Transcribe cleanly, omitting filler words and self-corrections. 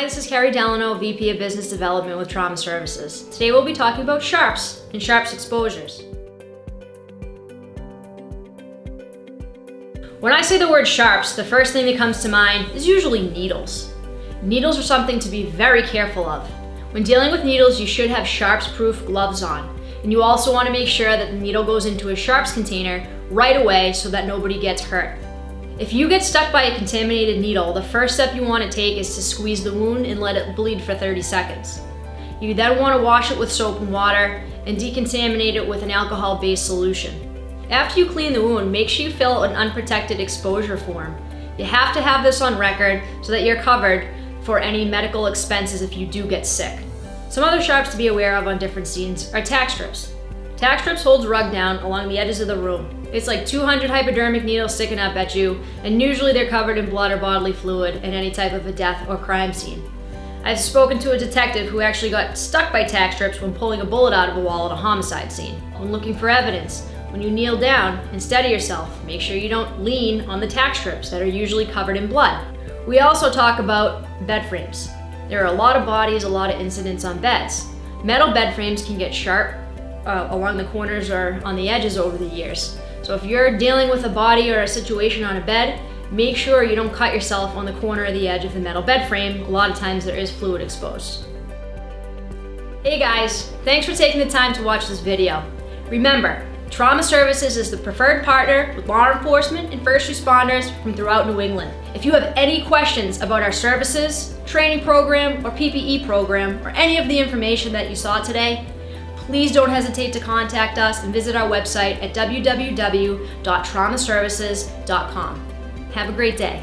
Hi, this is Carrie Delano, VP of Business Development with Trauma Services. Today we'll be talking about sharps and sharps exposures. When I say the word sharps, the first thing that comes to mind is usually needles. Needles are something to be very careful of. When dealing with needles, you should have sharps-proof gloves on. And you also want to make sure that the needle goes into a sharps container right away so that nobody gets hurt. If you get stuck by a contaminated needle, the first step you want to take is to squeeze the wound and let it bleed for 30 seconds. You then want to wash it with soap and water and decontaminate it with an alcohol-based solution. After you clean the wound, make sure you fill an unprotected exposure form. You have to have this on record so that you're covered for any medical expenses if you do get sick. Some other sharps to be aware of on different scenes are tack strips. Tack strips holds rug down along the edges of the room. It's like 200 hypodermic needles sticking up at you, and usually they're covered in blood or bodily fluid in any type of a death or crime scene. I've spoken to a detective who actually got stuck by tack strips when pulling a bullet out of a wall at a homicide scene. When looking for evidence, when you kneel down and steady yourself, make sure you don't lean on the tack strips that are usually covered in blood. We also talk about bed frames. There are a lot of bodies, a lot of incidents on beds. Metal bed frames can get sharp along the corners or on the edges over the years. So if you're dealing with a body or a situation on a bed, make sure you don't cut yourself on the corner or the edge of the metal bed frame. A lot of times there is fluid exposed. Hey guys, thanks for taking the time to watch this video. Remember, Trauma Services is the preferred partner with law enforcement and first responders from throughout New England. If you have any questions about our services, training program, or PPE program, or any of the information that you saw today, please don't hesitate to contact us and visit our website at www.traumaservices.com. Have a great day.